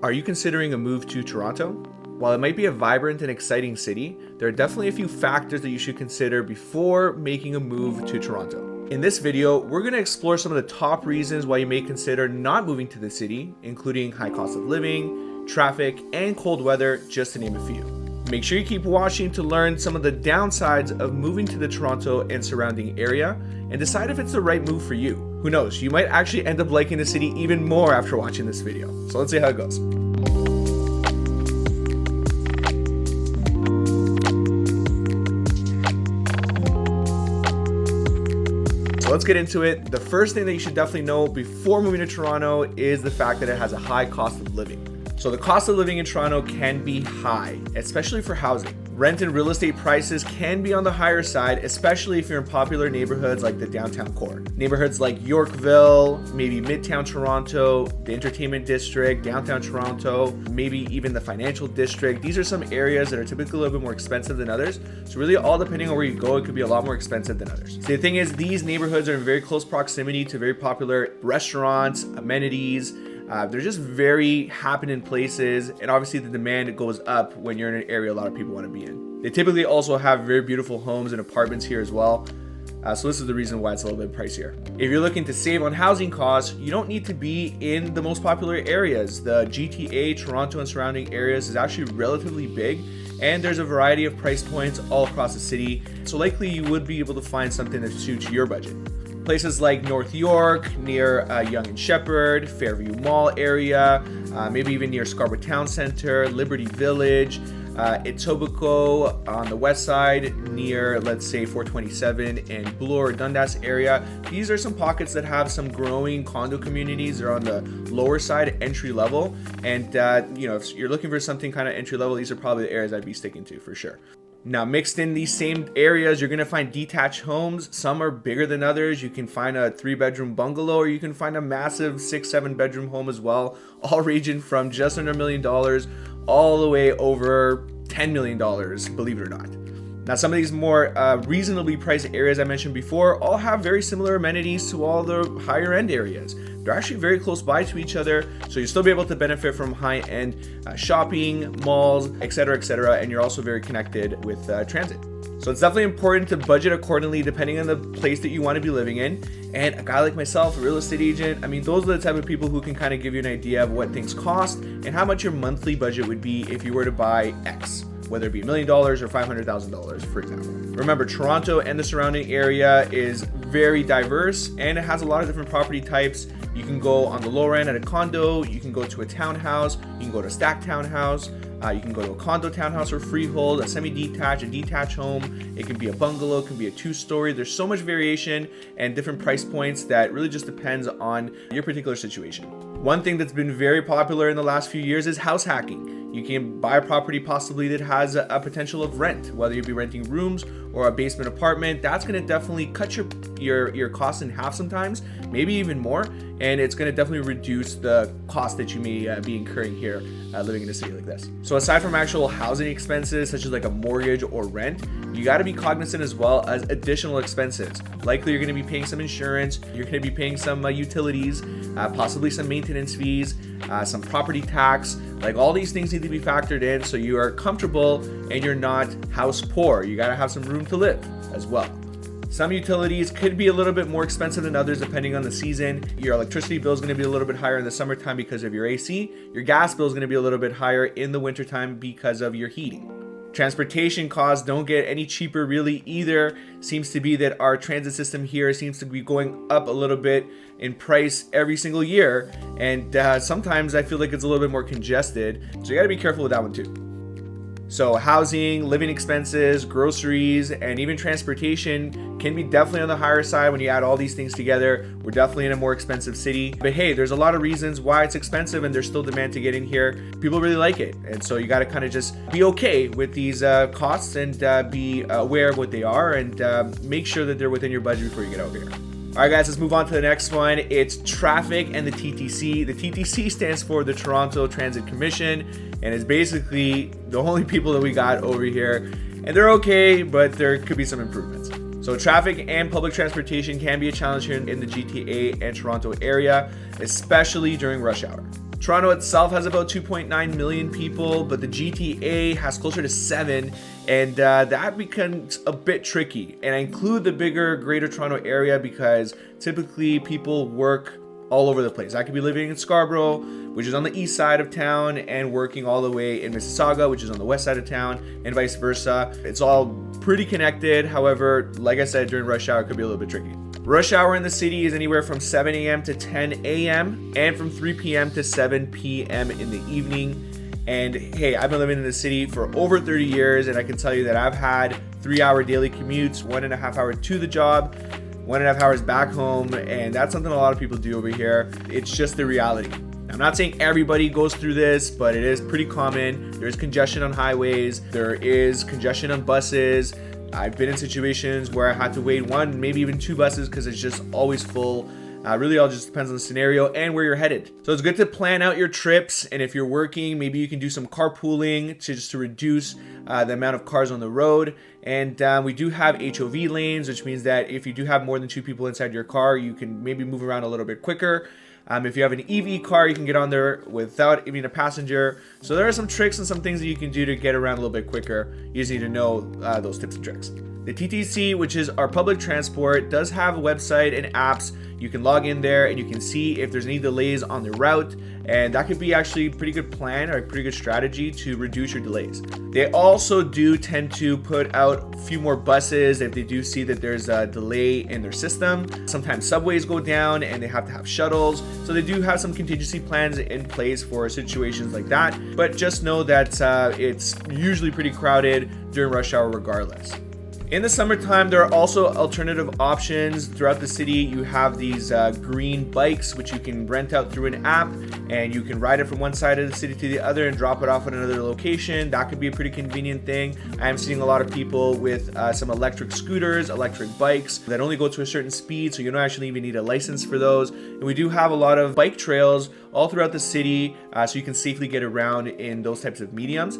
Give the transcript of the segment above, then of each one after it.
Are you considering a move to Toronto? While it might be a vibrant and exciting city, there are definitely a few factors that you should consider before making a move to Toronto. In this video, we're going to explore some of the top reasons why you may consider not moving to the city, including high cost of living, traffic, and cold weather, just to name a few. Make sure you keep watching to learn some of the downsides of moving to the Toronto and surrounding area and decide if it's the right move for you. Who knows, you might actually end up liking the city even more after watching this video. So let's see how it goes. So let's get into it. The first thing that you should definitely know before moving to Toronto is the fact that it has a high cost of living. So the cost of living in Toronto can be high, especially for housing. Rent and real estate prices can be on the higher side, especially if you're in popular neighborhoods like the downtown core. Neighborhoods like Yorkville, maybe Midtown Toronto, the Entertainment District, downtown Toronto, maybe even the Financial District. These are some areas that are typically a little bit more expensive than others. So really all depending on where you go, it could be a lot more expensive than others. So the thing is, these neighborhoods are in very close proximity to very popular restaurants, amenities. They're just very happening places, and obviously the demand goes up when you're in an area a lot of people want to be in. They typically also have very beautiful homes and apartments here as well. So this is the reason why it's a little bit pricier. If you're looking to save on housing costs, you don't need to be in the most popular areas. The GTA, Toronto, and surrounding areas is actually relatively big, and there's a variety of price points all across the city. So likely you would be able to find something that suits your budget. Places like North York, near Yonge and Sheppard, Fairview Mall area, maybe even near Scarborough Town Center, Liberty Village, Etobicoke on the west side, near, let's say, 427 and Bloor, Dundas area. These are some pockets that have some growing condo communities. They're on the lower side, entry level. And, if you're looking for something kind of entry level, these are probably the areas I'd be sticking to for sure. Now, mixed in these same areas, you're going to find detached homes. Some are bigger than others. You can find a 3-bedroom bungalow, or you can find a massive 6-7 bedroom home as well, all ranging from just under $1 million all the way over $10 million, believe it or not. Now, some of these more reasonably priced areas I mentioned before all have very similar amenities to all the higher end areas. They're actually very close by to each other, so you'll still be able to benefit from high-end shopping, malls, etc., and you're also very connected with transit. So it's definitely important to budget accordingly depending on the place that you want to be living in. And a guy like myself, a real estate agent, those are the type of people who can kind of give you an idea of what things cost and how much your monthly budget would be if you were to buy X, whether it be $1 million or $500,000, for example. Remember, Toronto and the surrounding area is very diverse, and it has a lot of different property types. You can go on the lower end at a condo, you can go to a townhouse, you can go to a stacked townhouse, you can go to a condo townhouse or freehold, a semi-detached, a detached home. It can be a bungalow, it can be a 2-story. There's so much variation and different price points that really just depends on your particular situation. One thing that's been very popular in the last few years is house hacking. You can buy a property possibly that has a potential of rent, whether you be renting rooms or a basement apartment. That's going to definitely cut your costs in half sometimes, maybe even more, and it's going to definitely reduce the cost that you may be incurring here living in a city like this. So aside from actual housing expenses such as like a mortgage or rent, you got to be cognizant as well as additional expenses. Likely you're going to be paying some insurance, you're going to be paying some utilities, possibly some maintenance fees, some property tax. Like, all these things need to be factored in so you are comfortable and you're not house poor. You got to have some room to live as well. Some utilities could be a little bit more expensive than others depending on the season. Your electricity bill is going to be a little bit higher in the summertime because of your AC. Your gas bill is going to be a little bit higher in the wintertime because of your heating. Transportation costs don't get any cheaper really either. Seems to be that our transit system here seems to be going up a little bit in price every single year, and sometimes I feel like it's a little bit more congested, so you got to be careful with that one too. So housing, living expenses, groceries, and even transportation can be definitely on the higher side when you add all these things together. We're definitely in a more expensive city. But hey, there's a lot of reasons why it's expensive and there's still demand to get in here. People really like it. And so you got to kind of just be okay with these costs and be aware of what they are and make sure that they're within your budget before you get over here. All right, guys, let's move on to the next one. It's traffic and the TTC. The TTC stands for the Toronto Transit Commission, and it's basically the only people that we got over here. And they're okay, but there could be some improvements. So traffic and public transportation can be a challenge here in the GTA and Toronto area, especially during rush hour. Toronto itself has about 2.9 million people, but the GTA has closer to 7, and that becomes a bit tricky. And I include the bigger Greater Toronto area because typically people work all over the place. I could be living in Scarborough, which is on the east side of town, and working all the way in Mississauga, which is on the west side of town, and vice versa. It's all pretty connected. However, like I said, during rush hour, it could be a little bit tricky. Rush hour in the city is anywhere from 7 a.m. to 10 a.m. and from 3 p.m. to 7 p.m. in the evening. And hey, I've been living in the city for over 30 years, and I can tell you that I've had 3-hour daily commutes, 1.5 hours to the job, 1.5 hours back home, and that's something a lot of people do over here. It's just the reality. I'm not saying everybody goes through this, but it is pretty common. There's congestion on highways, there is congestion on buses. I've been in situations where I had to wait 1, maybe even 2 buses because it's just always full. Really all just depends on the scenario and where you're headed. So it's good to plan out your trips, and if you're working, maybe you can do some carpooling to reduce the amount of cars on the road. And we do have HOV lanes, which means that if you do have more than 2 people inside your car, you can maybe move around a little bit quicker. If you have an EV car, you can get on there without even a passenger. So there are some tricks and some things that you can do to get around a little bit quicker. You just need to know those tips and tricks. The TTC, which is our public transport, does have a website and apps. You can log in there and you can see if there's any delays on the route, and that could be actually a pretty good plan or a pretty good strategy to reduce your delays. They also do tend to put out a few more buses if they do see that there's a delay in their system. Sometimes subways go down and they have to have shuttles, so they do have some contingency plans in place for situations like that, but just know that it's usually pretty crowded during rush hour regardless. In the summertime, there are also alternative options throughout the city. You have these green bikes, which you can rent out through an app, and you can ride it from one side of the city to the other and drop it off at another location. That could be a pretty convenient thing. I am seeing a lot of people with some electric scooters, electric bikes that only go to a certain speed, so you don't actually even need a license for those. And we do have a lot of bike trails all throughout the city, so you can safely get around in those types of mediums.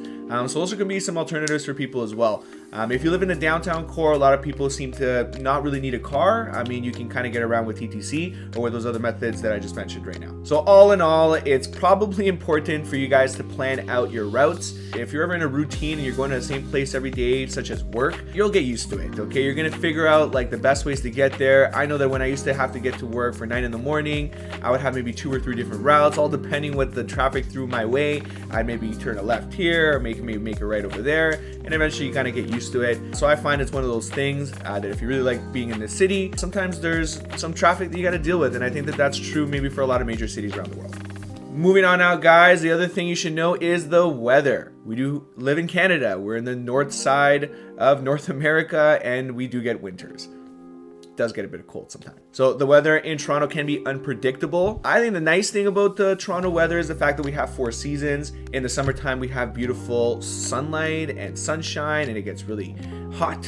So those can be some alternatives for people as well. If you live in the downtown core, a lot of people seem to not really need a car. I mean, you can kind of get around with TTC or with those other methods that I just mentioned right now. So all in all, it's probably important for you guys to plan out your routes. If you're ever in a routine and you're going to the same place every day, such as work, you'll get used to it, okay? You're gonna figure out like the best ways to get there. I know that when I used to have to get to work for 9 in the morning, I would have maybe 2 or 3 different routes, all depending what the traffic threw my way. I'd maybe turn a left here, or maybe make a right over there, and eventually you kind of get used to it. So I find it's one of those things that if you really like being in the city, sometimes there's some traffic that you got to deal with, and I think that that's true maybe for a lot of major cities around the world. Moving on now, guys, the other thing you should know is the weather. We do live in Canada. We're in the north side of North America, and we do get winters. It does get a bit cold sometimes. So the weather in Toronto can be unpredictable. I think the nice thing about the Toronto weather is the fact that we have 4 seasons. In the summertime, we have beautiful sunlight and sunshine, and it gets really hot,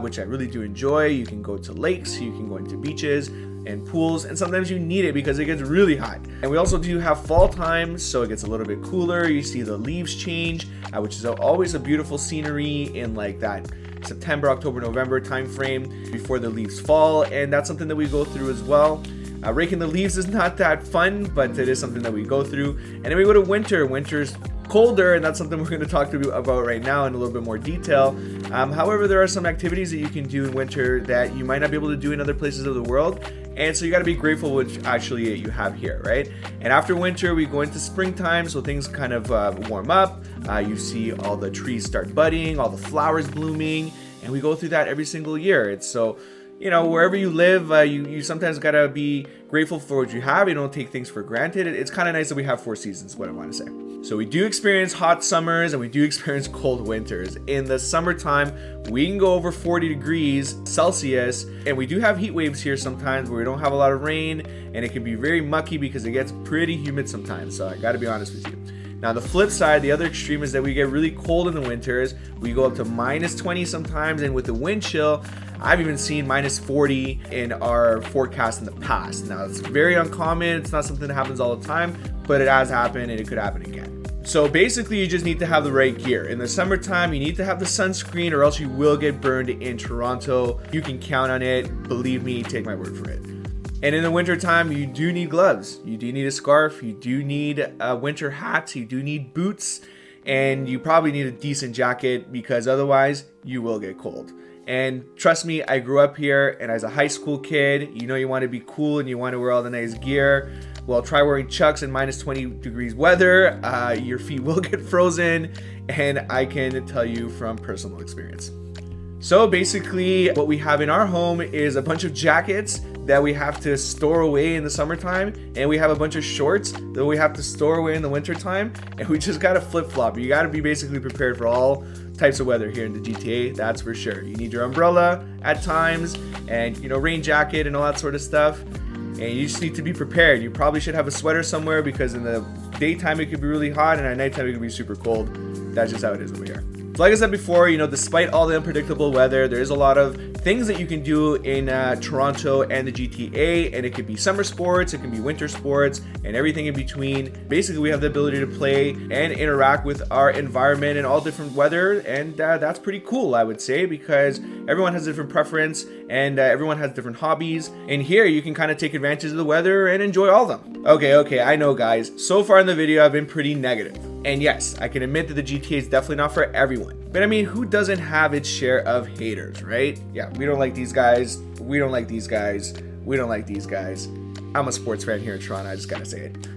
which I really do enjoy. You can go to lakes, you can go into beaches and pools, and sometimes you need it because it gets really hot. And we also do have fall time, so it gets a little bit cooler. You see the leaves change, which is always a beautiful scenery in like that September, October, November time frame before the leaves fall, and that's something that we go through as well. Raking the leaves is not that fun, but it is something that we go through. And then we go to winter. Winter's colder, and that's something we're going to talk to you about right now in a little bit more detail. However, there are some activities that you can do in winter that you might not be able to do in other places of the world, and so you got to be grateful which actually you have here, right? And after winter, we go into springtime, so things kind of warm up. You see all the trees start budding, all the flowers blooming, and we go through that every single year. It's so, you know, wherever you live, you sometimes gotta be grateful for what you have. You don't take things for granted. It's kind of nice that we have 4 seasons, what I want to say. So we do experience hot summers and we do experience cold winters. In the summertime, we can go over 40 degrees Celsius, and we do have heat waves here sometimes where we don't have a lot of rain, and it can be very mucky because it gets pretty humid sometimes. So I gotta be honest with you. Now, the flip side, the other extreme, is that we get really cold in the winters. We go up to minus 20 sometimes, and with the wind chill, I've even seen minus 40 in our forecast in the past. Now, it's very uncommon. It's not something that happens all the time, but it has happened, and it could happen again. So basically, you just need to have the right gear. In the summertime, you need to have the sunscreen, or else you will get burned in Toronto. You can count on it. Believe me, take my word for it. And in the wintertime, you do need gloves. You do need a scarf. You do need winter hats. You do need boots. And you probably need a decent jacket because otherwise you will get cold. And trust me, I grew up here, and as a high school kid, you want to be cool and you want to wear all the nice gear. Well, try wearing Chucks in minus 20 degrees weather. Your feet will get frozen, and I can tell you from personal experience. So basically, what we have in our home is a bunch of jackets that we have to store away in the summertime, and we have a bunch of shorts that we have to store away in the wintertime, and we just gotta flip-flop. You gotta be basically prepared for all types of weather here in the GTA, that's for sure. You need your umbrella at times, and rain jacket and all that sort of stuff, and you just need to be prepared. You probably should have a sweater somewhere because in the daytime it could be really hot, and at nighttime it could be super cold. That's just how it is over here. So like I said before, despite all the unpredictable weather, there's a lot of things that you can do in Toronto and the GTA, and it could be summer sports, it can be winter sports, and everything in between. Basically, we have the ability to play and interact with our environment in all different weather, and that's pretty cool, I would say, because everyone has a different preference, and everyone has different hobbies, and here you can kind of take advantage of the weather and enjoy all of them. Okay, I know guys, so far in the video I've been pretty negative. And yes, I can admit that the GTA is definitely not for everyone. But I mean, who doesn't have its share of haters, right? Yeah, we don't like these guys. We don't like these guys. We don't like these guys. I'm a sports fan here in Toronto, I just gotta say it.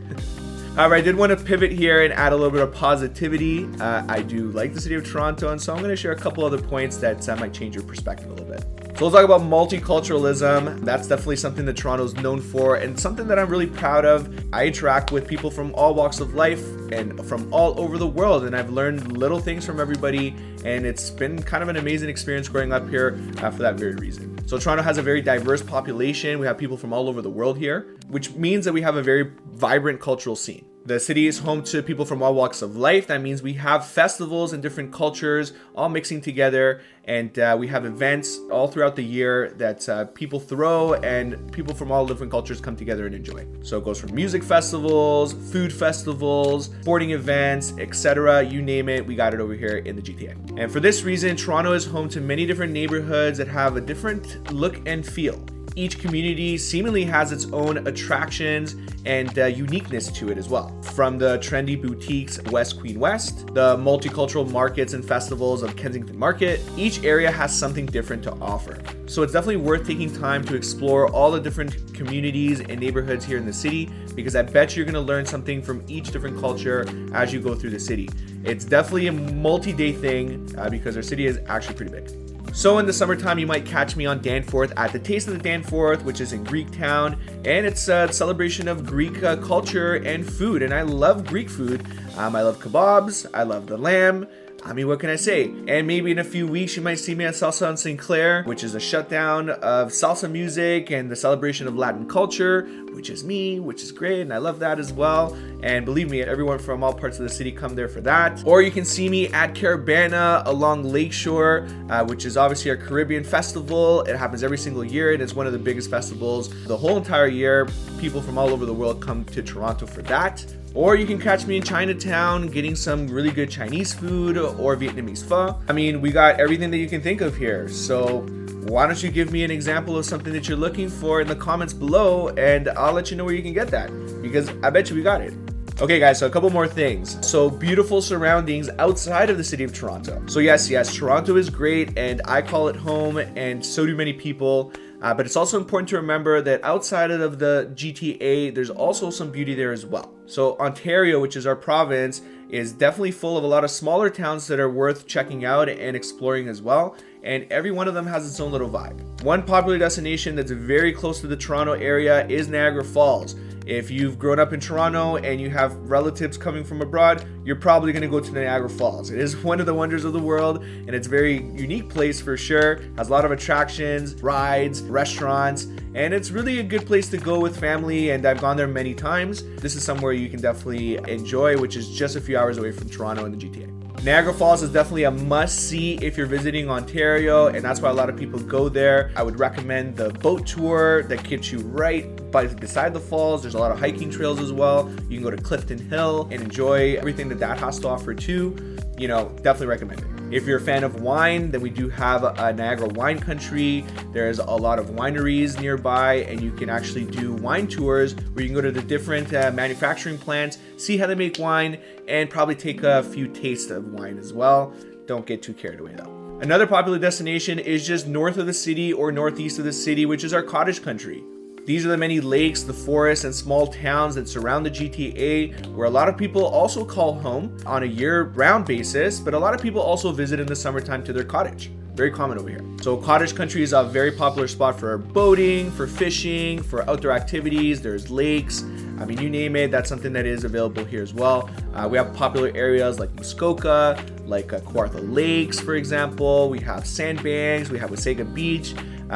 However, I did want to pivot here and add a little bit of positivity. I do like the city of Toronto, and so I'm going to share a couple other points that might change your perspective a little bit. So we'll talk about multiculturalism. That's definitely something that Toronto's known for, and something that I'm really proud of. I interact with people from all walks of life and from all over the world, and I've learned little things from everybody, and it's been kind of an amazing experience growing up here for that very reason. So Toronto has a very diverse population. We have people from all over the world here, which means that we have a very vibrant cultural scene. The city is home to people from all walks of life. That means we have festivals and different cultures all mixing together, and we have events all throughout the year that people throw, and people from all different cultures come together and enjoy. So it goes from music festivals, food festivals, sporting events, etc. You name it, we got it over here in the GTA. And for this reason, Toronto is home to many different neighborhoods that have a different look and feel. Each community seemingly has its own attractions and uniqueness to it as well. From the trendy boutiques West Queen West, the multicultural markets and festivals of Kensington Market, each area has something different to offer. So it's definitely worth taking time to explore all the different communities and neighborhoods here in the city, because I bet you're gonna learn something from each different culture as you go through the city. It's definitely a multi-day thing because our city is actually pretty big. So in the summertime, you might catch me on Danforth at the Taste of the Danforth, which is in Greektown, and it's a celebration of Greek culture and food, and I love Greek food. I love kebabs, I love the lamb. I mean, what can I say? And maybe in a few weeks, you might see me at Salsa on St. Clair, which is a shutdown of salsa music and the celebration of Latin culture, which is me, which is great, and I love that as well. And believe me, everyone from all parts of the city come there for that. Or you can see me at Carabana along Lakeshore, which is obviously our Caribbean festival. It happens every single year, and it's one of the biggest festivals the whole entire year. People from all over the world come to Toronto for that. Or you can catch me in Chinatown getting some really good Chinese food or Vietnamese pho. I mean, we got everything that you can think of here. So why don't you give me an example of something that you're looking for in the comments below, and I'll let you know where you can get that, because I bet you we got it. Okay guys, so a couple more things. So beautiful surroundings outside of the city of Toronto. So yes, Toronto is great, and I call it home, and so do many people. But it's also important to remember that outside of the GTA, there's also some beauty there as well. So Ontario, which is our province, is definitely full of a lot of smaller towns that are worth checking out and exploring as well. And every one of them has its own little vibe. One popular destination that's very close to the Toronto area is Niagara Falls. If you've grown up in Toronto and you have relatives coming from abroad, you're probably going to go to Niagara Falls. It is one of the wonders of the world, and it's a very unique place for sure. Has a lot of attractions, rides, restaurants, and it's really a good place to go with family, and I've gone there many times. This is somewhere you can definitely enjoy, which is just a few hours away from Toronto and the GTA. Niagara Falls is definitely a must-see if you're visiting Ontario, and that's why a lot of people go there. I would recommend the boat tour that gets you right beside the falls. There's a lot of hiking trails as well. You can go to Clifton Hill and enjoy everything that has to offer too. Definitely recommend it. If you're a fan of wine, then we do have a Niagara wine country. There's a lot of wineries nearby, and you can actually do wine tours where you can go to the different manufacturing plants, see how they make wine, and probably take a few tastes of wine as well. Don't get too carried away though. Another popular destination is just north of the city or northeast of the city, which is our Cottage country. These are the many lakes, the forests, and small towns that surround the GTA, where a lot of people also call home on a year-round basis, but a lot of people also visit in the summertime to their cottage. Very common over here. So Cottage country is a very popular spot for boating, for fishing, for outdoor activities. There's lakes. I mean, you name it, that's something that is available here as well. We have popular areas like Muskoka, like Kawartha Lakes, for example. We have Sandbanks, we have Wasaga Beach.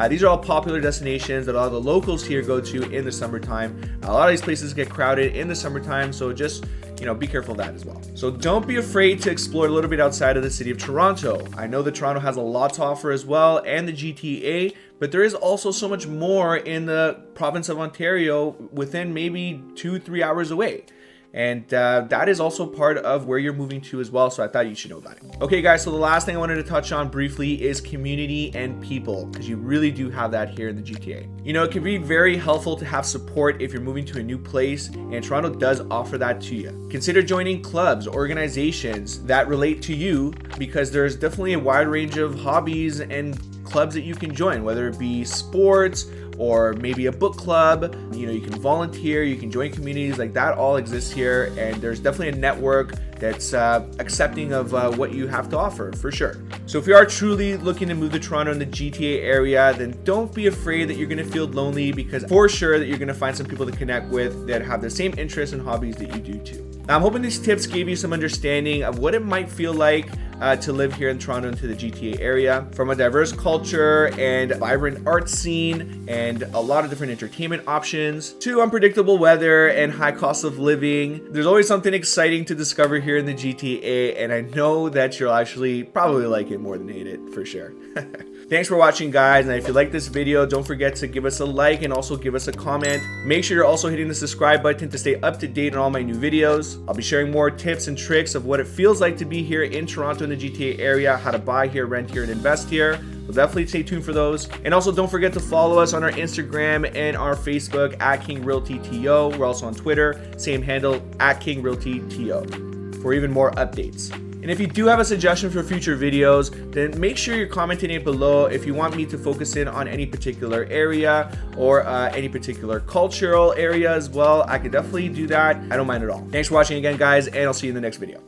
These are all popular destinations that a lot of the locals here go to in the summertime. A lot of these places get crowded in the summertime, so just, be careful of that as well. So don't be afraid to explore a little bit outside of the city of Toronto. I know that Toronto has a lot to offer as well, and the GTA, but there is also so much more in the province of Ontario within maybe 2-3 hours away. And that is also part of where you're moving to as well, so I thought you should know about it. Okay guys, so the last thing I wanted to touch on briefly is community and people, because you really do have that here in the GTA. It can be very helpful to have support if you're moving to a new place, and Toronto does offer that to you. Consider joining clubs, organizations that relate to you, because there's definitely a wide range of hobbies and clubs that you can join, whether it be sports or maybe a book club. You can volunteer, you can join communities, like that all exists here, and there's definitely a network that's accepting of what you have to offer, for sure. So if you are truly looking to move to Toronto in the GTA area, then don't be afraid that you're going to feel lonely, because for sure that you're going to find some people to connect with that have the same interests and hobbies that you do too. Now, I'm hoping these tips gave you some understanding of what it might feel like to live here in Toronto into the GTA area, from a diverse culture and vibrant art scene and a lot of different entertainment options, to unpredictable weather and high cost of living. There's always something exciting to discover here in the GTA, and I know that you'll actually probably like it more than hate it, for sure. Thanks for watching, guys, and if you like this video, don't forget to give us a like and also give us a comment. Make sure you're also hitting the subscribe button to stay up to date on all my new videos. I'll be sharing more tips and tricks of what it feels like to be here in Toronto in the GTA area, how to buy here, rent here, and invest here. So definitely stay tuned for those. And also don't forget to follow us on our Instagram and our Facebook at King Realty TO. We're also on Twitter, same handle at King Realty TO for even more updates. And if you do have a suggestion for future videos, then make sure you're commenting it below if you want me to focus in on any particular area or any particular cultural area as well. I could definitely do that. I don't mind at all. Thanks for watching again, guys, and I'll see you in the next video.